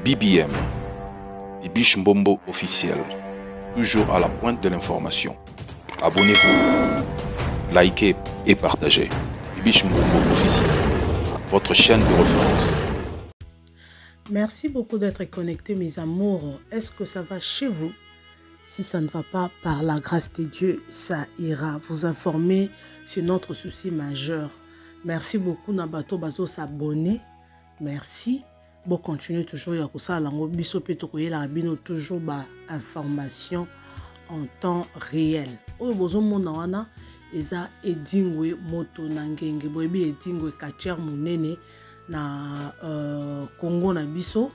BBM, Bibiche Mbombo officiel, toujours à la pointe de l'information. Abonnez-vous, likez et partagez. Bibiche Mbombo officiel, votre chaîne de référence. Merci beaucoup d'être connectés, mes amours. Est-ce que ça va chez vous? Si ça ne va pas, par la grâce de Dieu, ça ira. Vous informer sur notre souci majeur. Merci beaucoup, Nabato Bazo s'abonner. Merci. Bon, continuez toujours à ça. Lango biso peto koye la rabino toujours ba information en temps réel. Oyo bozo mona wana eza edingwe moto nangenge. Boyebi edingwe kacher munene na Congo na biso.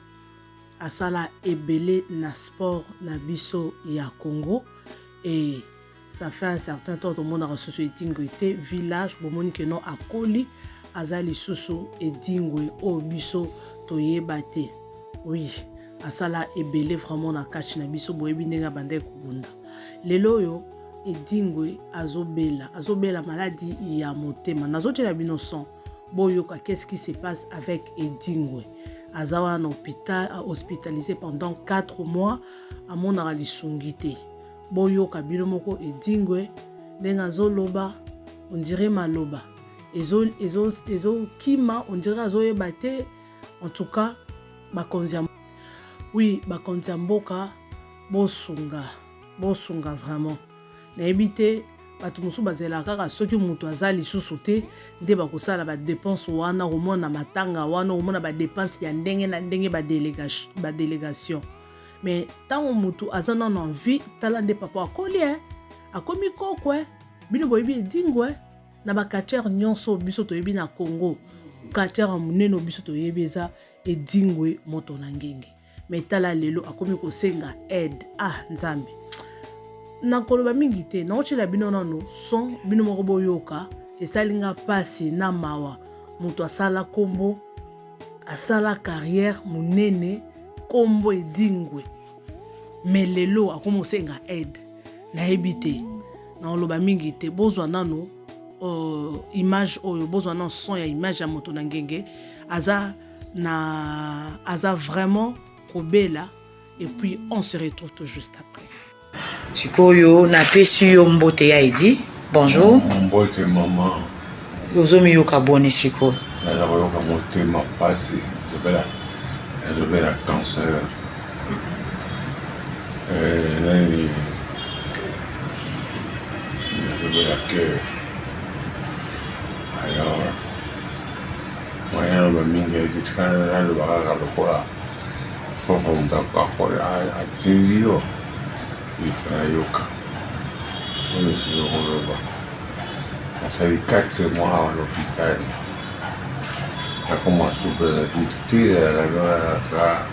Asala ebele na sport na biso ya Congo. Et ça fait un certain temps tout le monde a reçu ce edingwe village. Bomoni ke non akoli azali susu edingwe o biso toyebate. Oui, asala ebele vraiment na catch na biso boyebi ndenga bande kubunda. Lelo yo edingwe azobela maladie ya motema. Nazotela bino son. Boyoka, qu'est-ce qui se passe avec edingwe? Azawa en hôpital, hospitalisé pendant 4 mois à mon aralisungité. Boyoka bino moko edingwe ndenga zoloba on dirait maloba. Ezo kima on dirait azoyebate. En tout cas, oui, bakonzi mboka bosunga vraiment. Na ebité batu musu bazela kaka soki mutu azali susu te nde bakosala ba dépense wana omona matanga wana omona ba dépense ya ndenge na ndenge ba délégation. Mais tant mutu azana na envie tala nde papa akoli akomi kokwe bino boyebi edingwe na ba kacher nyonso biso toyebi na Congo. Kacher muneno biso toyebi eza edingwe moto na ngenge. Mais tala lelo akomi kosenga aide nzambe. Na koloba mingi te na ochela bino nano son bino moko boyoka esalinga pasi na mawa mutu asala kombo asala carrière munene kombo edingwe. Mais lelo akomi kosenga aide na ebite na oloba mingi te bozwa nano image oyo bozwa na son ya image ya moto na ngenge aza vraiment kobela et puis on se retrouve tout juste après. Sikoyo na pesi yo mbote ya Edi. Bonjour. Mbote maman. Ozomi yoka boni siko. Na yoka mote ma pasi. Je vais la cancer. Nani. Je vais la cœur. Alors, moi je me mingi kitikana na lubaka lokola. Fofa mutaka kwa atindio. Ifana yoka. Je suis heureux. Ça fait 4 mois à l'hôpital. J'ai commencé à visiter la guerre.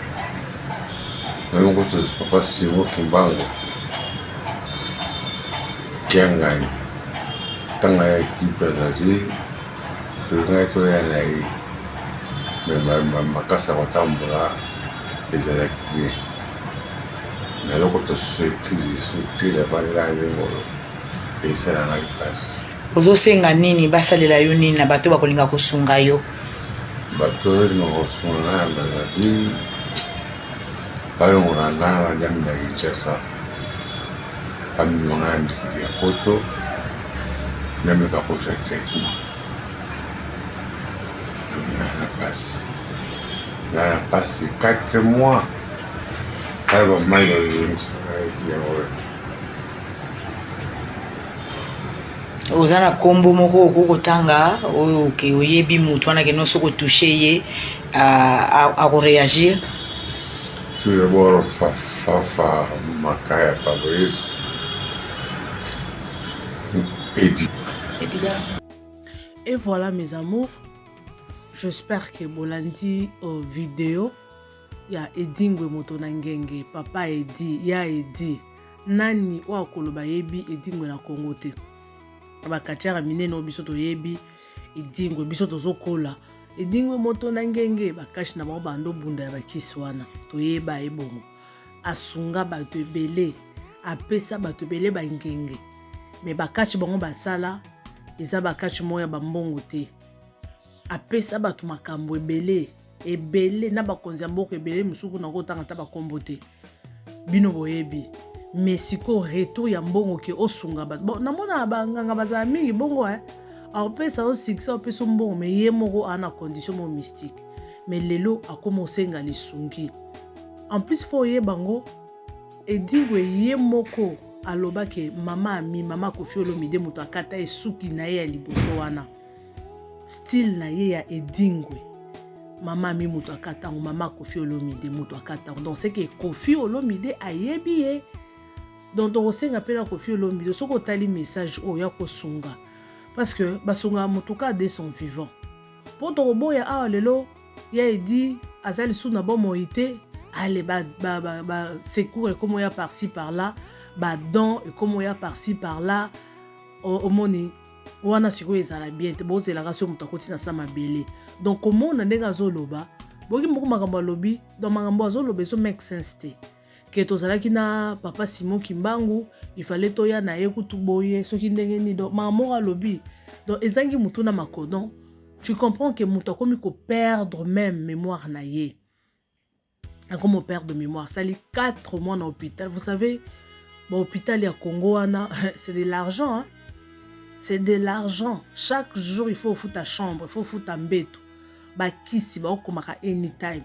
Même quand je papa Simo Kimbango. Kiangani. Tanga ya kipresage. Tulikuwa tunaenda hii. Makasa watambula ezalaki. Na loko to sekiri la vanila ngolo. Esala na ipasi. Ozosenga nini basalela yo nini na bato bakolinga kosunga yo? Bato no kosunga na bazi. Bayo ngoranga na jamu na Kinshasa. Kami ngandi ya poto. Nami kaposa teki. La passe 4 mois. Alors, ozana kombo moko okokotanga oyo ke oyebi mutu wana ke noso ko toucher ye a réagir. Tout d'abord Fafa Makaya Fabrice Edi. Et voilà mes amours. J'espère que Bolandi vidéo ya edingwe moto na ngenge papa Edi ya Edi nani wa koloba yebi edingwe na Congo te ba kachara mineno biso to yebi edingwe biso to zokola edingwe moto na ngenge ba kashi na ba bando bunda ya bakisi wana to yeba ebongo asunga bato ebele apesa bato ebele ba ngenge mais ba kashi bango basala eza ba kashi moya ba mbongo te apesa bato makambo ebele ebele na bakonzi ya mboka ebele musuku na kotanga ta bakombote bino boyebi mais siko retour ya mbongo ke osunga ba bon namona banganga bazala mingi bongo apesa o succès apesa mbongo mais ye moko ana condition mo mystique mais lelo akoma osenga lisungi en plus fo ye bango edingwe ye moko aloba ke mama Koffi Olomide moto akata esuki na ye ya liboso wana style na ye ya edingwe mama mi moto akata mama Koffi Olomide moto akata donc c'est que Koffi Olomide ayebi ye donc osenga pela Koffi Olomide soko tali message oya kosunga parce que basunga moto ka de son vivant pour to boya a lelo ya edi azali suna bon moité allez secours et comme ya par-ci par-là don et comme ya par-ci par-là au moni wana siko ezala bien te boze la ratio moto akoti na sama belé donc comment na ndenga zoloba boki moko makambo lobi donc makambo zoloba so make sense te que tozalaki na papa Simon Kimbangu il fallait toya na ekutu boye soki ndenge ni donc makambo lobi donc ezangi mutu na makodon tu comprends que mutu akomi ko perdre même mémoire na ye comme perdre de mémoire ça les 4 mois dans l'hôpital vous savez bon hôpital ya Congo wana c'est de l'argent hein? C'est de l'argent. Chaque jour, il faut foutre ta chambre, il faut foutre ta mbête. Ba kisi ba okomaka anytime.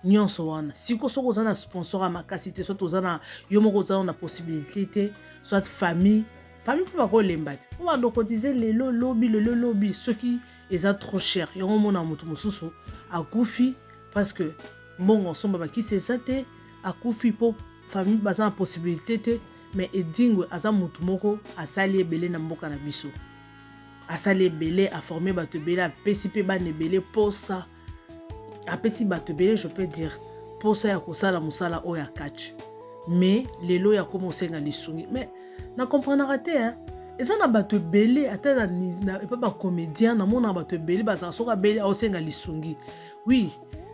Nyonso wana. Si ko soko za na sponsor à makasité, soit oza na yo moko za na possibilité, soit famille peut pas ko lembati. On va donc cotiser le lobby ceux qui est trop cher. Yo mona mutu mususu akufi parce que bon ensemble ba kisi ezate akufi pour famille baza na possibilité te. Mais edingwe aza mutu moko asali ebele na mboka na biso asali ebele a formé bato ebele apesi pe bana ebele posa apesi bato ebele je peux dire posa ya kosala musala oyo ya catch mais lelo ya komo senga lisungi mais na comprendre te hein eza na bato ebele ata na pas ba comédien na mona bato ebele bazala soka bele osenga lisungi oui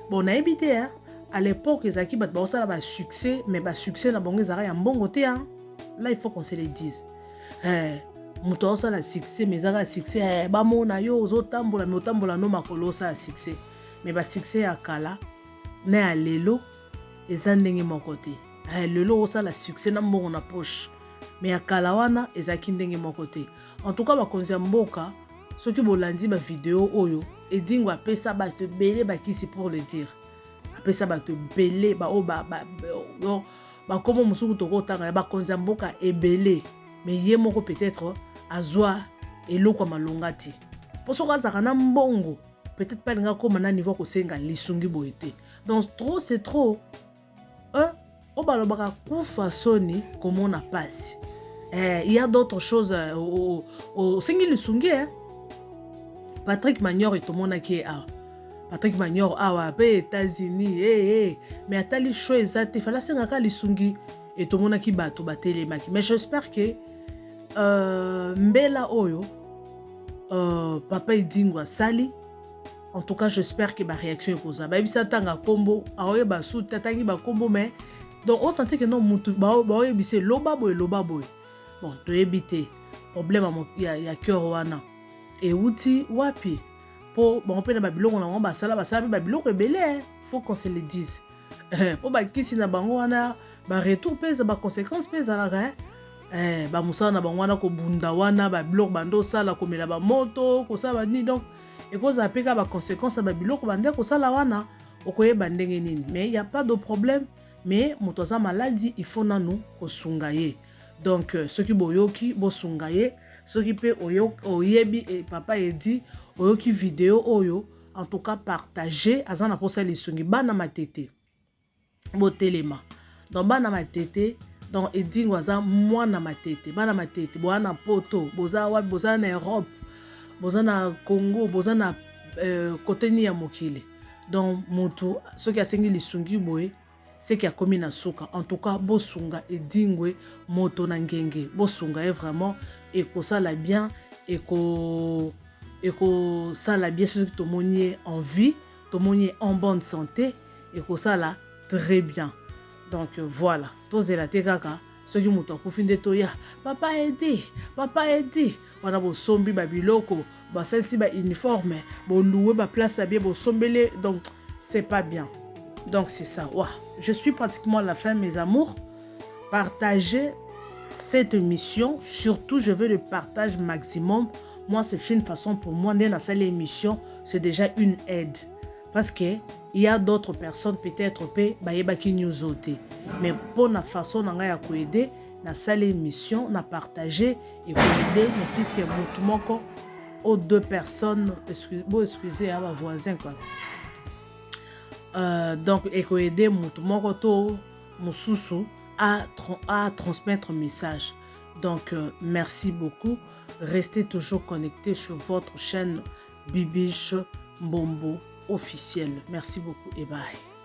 bon na ebité hein à l'époque ezaki bato ba osala ba succès mais ba succès na bongo ezaka ya mbongo te hein. Là, il faut qu'on se le dise. Muto ça la succès, mais ça la succès. Ba mona yo ozotambola, mais otambola no makolo ça la succès. Mais ba succès à kala, na ya lelo, eza ndenge moko te. Lelo ça la succès na mbongo na poche. Mais ya kala wana ezaki ndenge moko te. En tout cas ba konzi mboka, soki bolandi ba vidéo oyo, edingwa apesa ba te belé ba kisi pour le dire. Apesa ba te belé ba o ba ba comme musuku toko tanga ba konza mboka ebele mais ye moko peut-être azwa eloko malongati poso kazaka na mbongo peut-être pas nga comme na niveau ko senga lisungi boete donc trop c'est trop o balobaka kufa soni comme on a passe il y a d'autres choses au sengi lisungi hein Patrick Magnor et tout le monde qui est Patrick Magnor awa pe États-Unis mais atali show ezate fala senga ka lisungi et tout mona ki bato batele maki mais j'espère que mbela oyo papa idingwa sali en tout cas j'espère que ba réaction ekoza ba bisa tanga kombo aoye ba suta tangi ba kombo mais donc on sentait que non mutu ba oyebise loba boy bon to ebité problème ya cœur wana et outi wapi pour bon pe na babiloko na ngomba sala pe babiloko ebele faut qu'on se le dise pour ba kisi na bango wana ba retour pesa ba conséquences pesa la ba musala na bango wana ko bunda wana babiloko bando sala komela ba moto ko sala ni donc et cause apeka ba conséquences ba biloko bande ko sala wana okoyeba ndenge nini mais il y a pas de problème mais moto za maladie il faut nanu ko sungaye donc ceux qui boyoki bo sungaye ceux qui peut oyebi et papa edi oyoki vidéo oyo en tout cas partager azana posa lisungi bana matete botelema donc bana matete donc edingwa za mwana matete bana matete boana poto boza wa boza na Europe boza na Congo boza na côté ni ya mokile donc mutu soki asengi lisungi boye c'est qui a commis na soka en tout cas bosunga edingwe moto na ngenge bosunga est vraiment et ko sala bien et ko sala bien sûr que tout le monde est en vie tout le monde est en bonne santé et ko sala très bien donc voilà tous la tekaka ceux qui moto ko finde to ya papa aidé wana bo sombi ba biloko ba sensi ba uniforme bo louer ba place bien bo sombele donc c'est pas bien. Donc c'est ça. Wow. Je suis pratiquement à la fin, mes amours. Partagez cette émission. Surtout, je veux le partage maximum. Moi, c'est une façon pour moi de dans cette émission, c'est déjà une aide. Parce que il y a d'autres personnes peut-être qui nous ont. Mais pour la façon dont on aider dans cette émission, on a partagé et aider les fils que moko aux deux personnes. Excusez à ma voisin quoi. Donc et aider moko to mususu à transmettre un message. Donc merci beaucoup. Restez toujours connectés sur votre chaîne Bibiche Mbombo officielle. Merci beaucoup et bye.